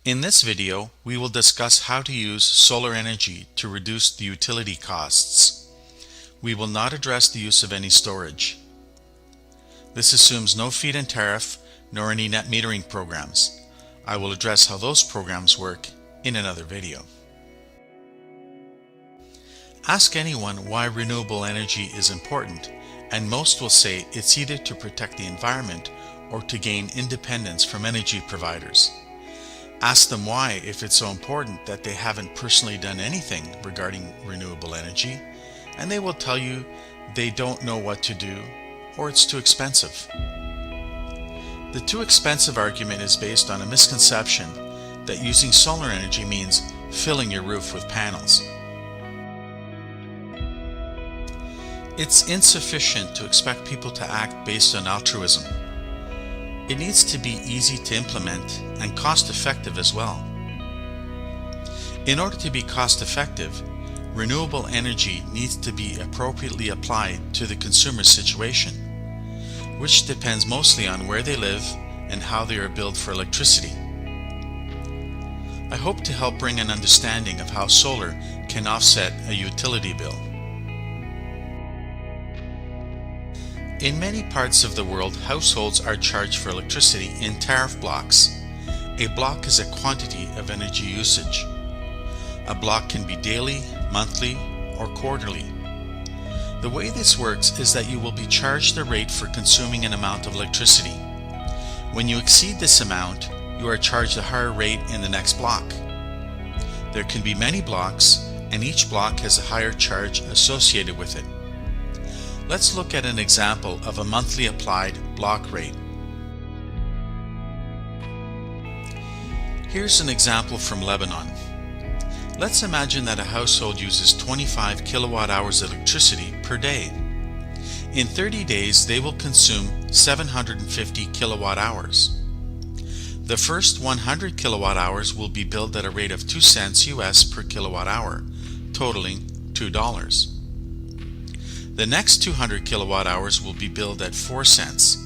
In this video, we will discuss how to use solar energy to reduce the utility costs. We will not address the use of any storage. This assumes no feed-in tariff nor any net metering programs. I will address how those programs work in another video. Ask anyone why renewable energy is important, and most will say it's either to protect the environment or to gain independence from energy providers. Ask them why, if it's so important, that they haven't personally done anything regarding renewable energy, and they will tell you they don't know what to do or it's too expensive. The too expensive argument is based on a misconception that using solar energy means filling your roof with panels. It's insufficient to expect people to act based on altruism. It needs to be easy to implement and cost-effective as well. In order to be cost-effective, renewable energy needs to be appropriately applied to the consumer's situation, which depends mostly on where they live and how they are billed for electricity. I hope to help bring an understanding of how solar can offset a utility bill. In many parts of the world, households are charged for electricity in tariff blocks. A block is a quantity of energy usage. A block can be daily, monthly, or quarterly. The way this works is that you will be charged a rate for consuming an amount of electricity. When you exceed this amount, you are charged a higher rate in the next block. There can be many blocks, and each block has a higher charge associated with it. Let's look at an example of a monthly applied block rate. Here's an example from Lebanon. Let's imagine that a household uses 25 kilowatt hours of electricity per day. In 30 days, they will consume 750 kilowatt hours. The first 100 kilowatt hours will be billed at a rate of 2 cents US per kilowatt hour, totaling $2. The next 200 kilowatt hours will be billed at 4 cents,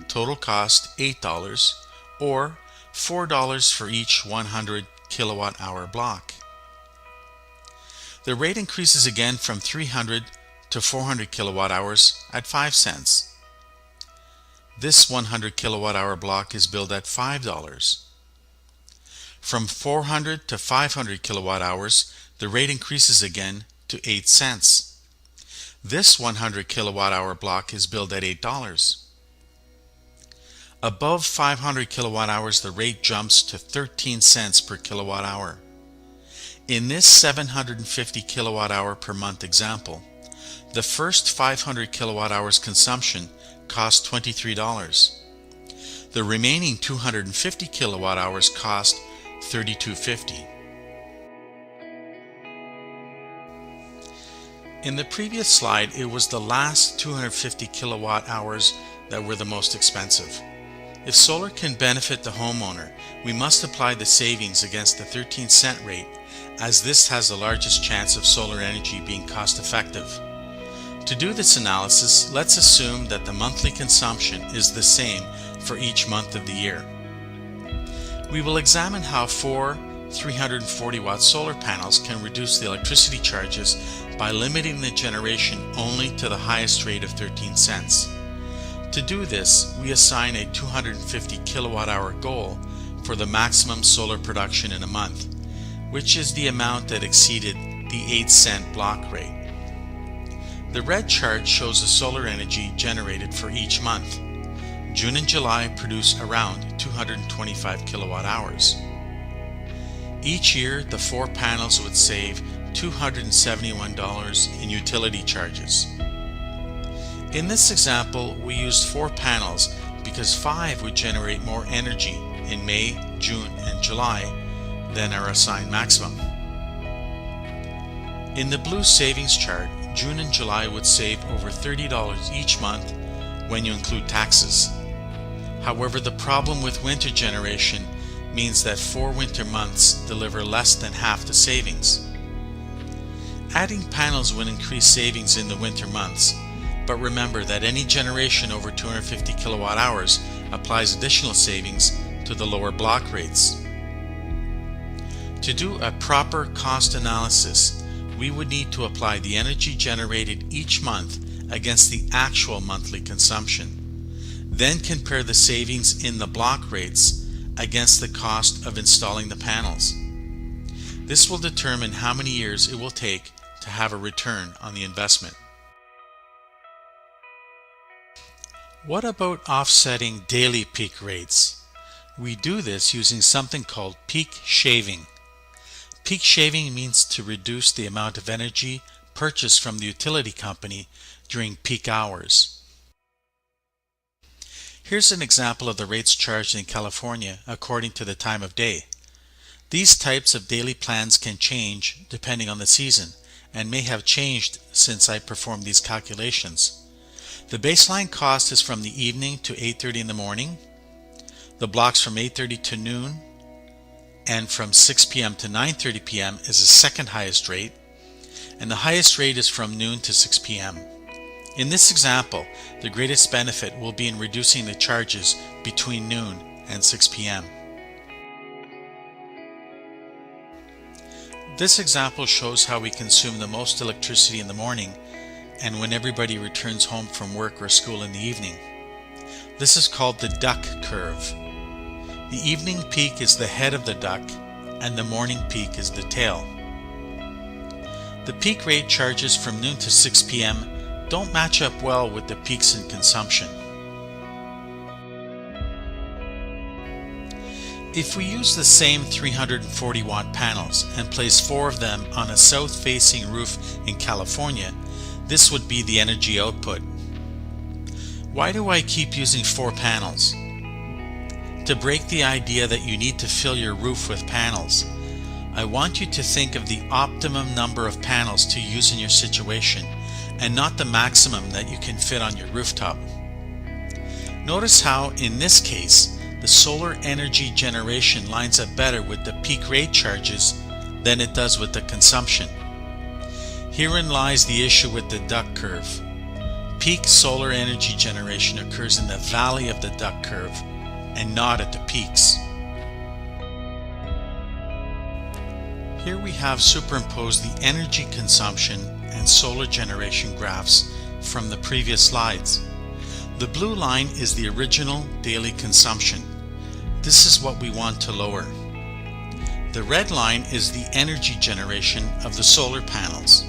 total cost $8, or $4 for each 100 kilowatt hour block. The rate increases again from 300 to 400 kilowatt hours at 5 cents. This 100 kilowatt hour block is billed at $5. From 400 to 500 kilowatt hours, the rate increases again to 8 cents. This 100 kilowatt hour block is billed at $8. Above 500 kilowatt hours, the rate jumps to 13 cents per kilowatt hour. In this 750 kilowatt hour per month example, the first 500 kilowatt hours consumption cost $23. The remaining 250 kilowatt hours cost $32.50. In the previous slide, it was the last 250 kilowatt hours that were the most expensive. If solar can benefit the homeowner, we must apply the savings against the 13-cent rate, as this has the largest chance of solar energy being cost-effective. To do this analysis, let's assume that the monthly consumption is the same for each month of the year. We will examine how 4 340-watt solar panels can reduce the electricity charges by limiting the generation only to the highest rate of 13 cents. To do this, we assign a 250 kilowatt hour goal for the maximum solar production in a month, which is the amount that exceeded the 8-cent block rate. The red chart shows the solar energy generated for each month. June and July produce around 225 kilowatt hours. Each year, the 4 panels would save $271 in utility charges. In this example, we used 4 panels because 5 would generate more energy in May, June, and July than our assigned maximum. In the blue savings chart, June and July would save over $30 each month when you include taxes. However, the problem with winter generation means that 4 winter months deliver less than half the savings. Adding panels would increase savings in the winter months, but remember that any generation over 250 kilowatt hours applies additional savings to the lower block rates. To do a proper cost analysis, we would need to apply the energy generated each month against the actual monthly consumption, then compare the savings in the block rates against the cost of installing the panels. This will determine how many years it will take to have a return on the investment. What about offsetting daily peak rates? We do this using something called peak shaving. Peak shaving means to reduce the amount of energy purchased from the utility company during peak hours. Here's an example of the rates charged in California according to the time of day. These types of daily plans can change depending on the season and may have changed since I performed these calculations. The baseline cost is from the evening to 8:30 in the morning, the blocks from 8:30 to noon, and from 6 p.m. to 9:30 p.m. is the second highest rate, and the highest rate is from noon to 6 p.m. In this example, the greatest benefit will be in reducing the charges between noon and 6 p.m. This example shows how we consume the most electricity in the morning and when everybody returns home from work or school in the evening. This is called the duck curve. The evening peak is the head of the duck and the morning peak is the tail. The peak rate charges from noon to 6 p.m. don't match up well with the peaks in consumption. If we use the same 340 watt panels and place 4 of them on a south-facing roof in California, this would be the energy output. Why do I keep using 4 panels? To break the idea that you need to fill your roof with panels, I want you to think of the optimum number of panels to use in your situation and not the maximum that you can fit on your rooftop. Notice how, in this case, the solar energy generation lines up better with the peak rate charges than it does with the consumption. Herein lies the issue with the duck curve. Peak solar energy generation occurs in the valley of the duck curve and not at the peaks. Here we have superimposed the energy consumption and solar generation graphs from the previous slides. The blue line is the original daily consumption. This is what we want to lower. The red line is the energy generation of the solar panels.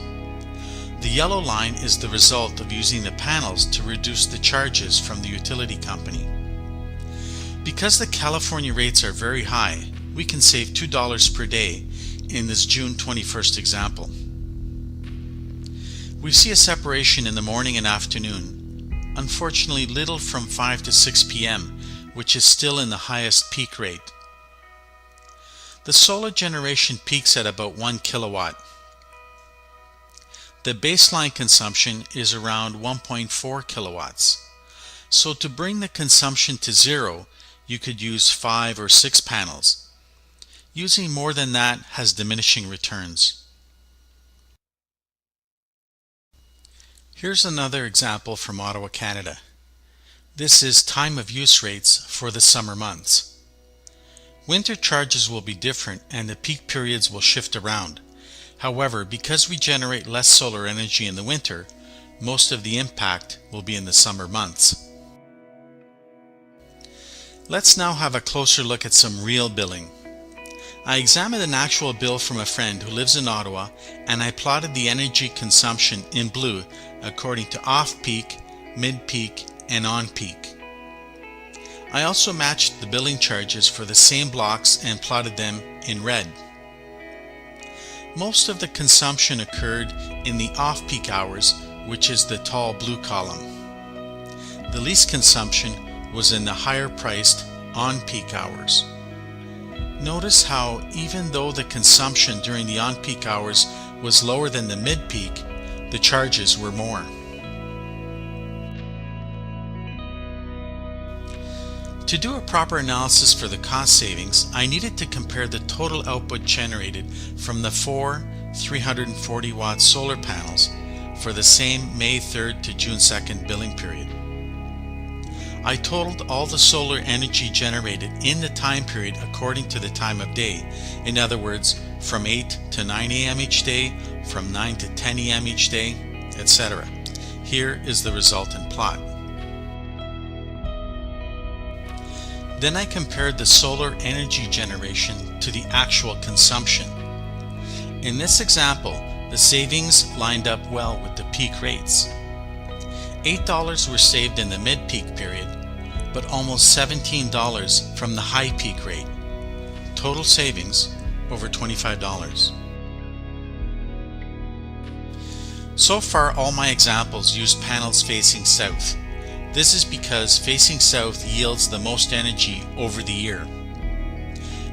The yellow line is the result of using the panels to reduce the charges from the utility company. Because the California rates are very high, we can save $2 per day in this June 21st example. We see a separation in the morning and afternoon, unfortunately little from 5 to 6 p.m., which is still in the highest peak rate. The solar generation peaks at about 1 kilowatt. The baseline consumption is around 1.4 kilowatts. So to bring the consumption to zero, you could use 5 or 6 panels. Using more than that has diminishing returns. Here's another example from Ottawa, Canada. This is time of use rates for the summer months. Winter charges will be different and the peak periods will shift around. However, because we generate less solar energy in the winter, most of the impact will be in the summer months. Let's now have a closer look at some real billing. I examined an actual bill from a friend who lives in Ottawa and I plotted the energy consumption in blue according to off-peak, mid-peak, and on-peak. I also matched the billing charges for the same blocks and plotted them in red. Most of the consumption occurred in the off-peak hours, which is the tall blue column. The least consumption was in the higher-priced on-peak hours. Notice how even though the consumption during the on-peak hours was lower than the mid-peak, the charges were more. To do a proper analysis for the cost savings, I needed to compare the total output generated from the 4 340 watt solar panels for the same May 3rd to June 2nd billing period. I totaled all the solar energy generated in the time period according to the time of day. In other words, from 8 to 9 a.m. each day, from 9 to 10 a.m. each day, etc. Here is the resultant plot. Then I compared the solar energy generation to the actual consumption. In this example, the savings lined up well with the peak rates. $8 were saved in the mid-peak period, but almost $17 from the high peak rate. Total savings over $25. So far, all my examples used panels facing south. This is because facing south yields the most energy over the year.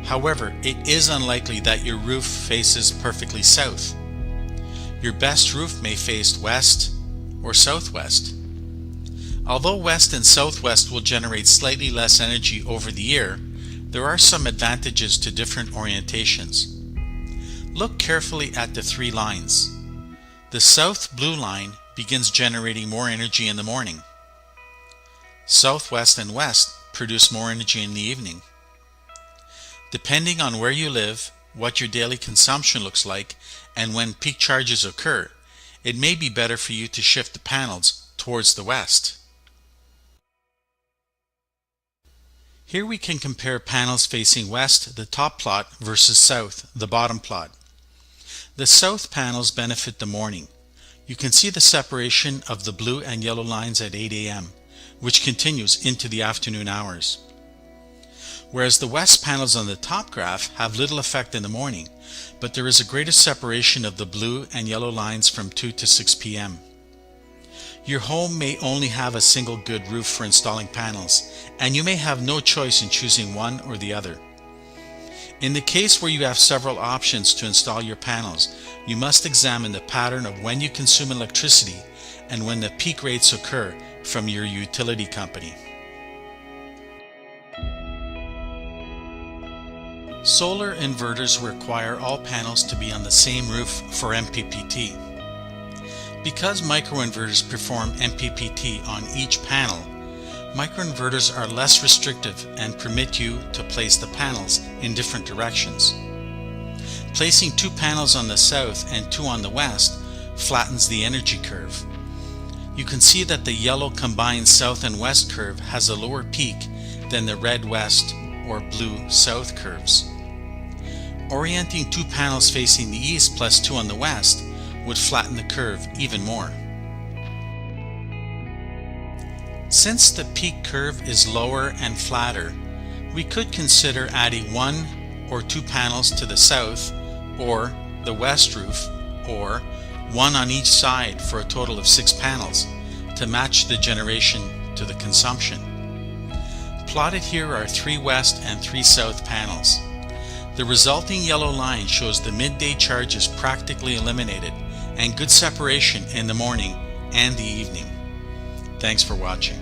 However, it is unlikely that your roof faces perfectly south. Your best roof may face west or southwest. Although west and southwest will generate slightly less energy over the year, there are some advantages to different orientations. Look carefully at the three lines. The south blue line begins generating more energy in the morning. Southwest and west produce more energy in the evening. Depending on where you live, what your daily consumption looks like, and when peak charges occur, it may be better for you to shift the panels towards the west. Here we can compare panels facing west, the top plot, versus south, the bottom plot. The south panels benefit the morning. You can see the separation of the blue and yellow lines at 8 a.m., which continues into the afternoon hours. Whereas the west panels on the top graph have little effect in the morning, but there is a greater separation of the blue and yellow lines from 2 to 6 p.m. Your home may only have a single good roof for installing panels, and you may have no choice in choosing one or the other. In the case where you have several options to install your panels, you must examine the pattern of when you consume electricity and when the peak rates occur from your utility company. Solar inverters require all panels to be on the same roof for MPPT. Because microinverters perform MPPT on each panel, microinverters are less restrictive and permit you to place the panels in different directions. Placing 2 panels on the south and 2 on the west flattens the energy curve. You can see that the yellow combined south and west curve has a lower peak than the red west or blue south curves. Orienting 2 panels facing the east plus 2 on the west would flatten the curve even more. Since the peak curve is lower and flatter, we could consider adding 1 or 2 panels to the south or the west roof, or 1 on each side for a total of 6 panels to match the generation to the consumption. Plotted here are 3 west and 3 south panels. The resulting yellow line shows the midday charge is practically eliminated and good separation in the morning and the evening. Thanks for watching.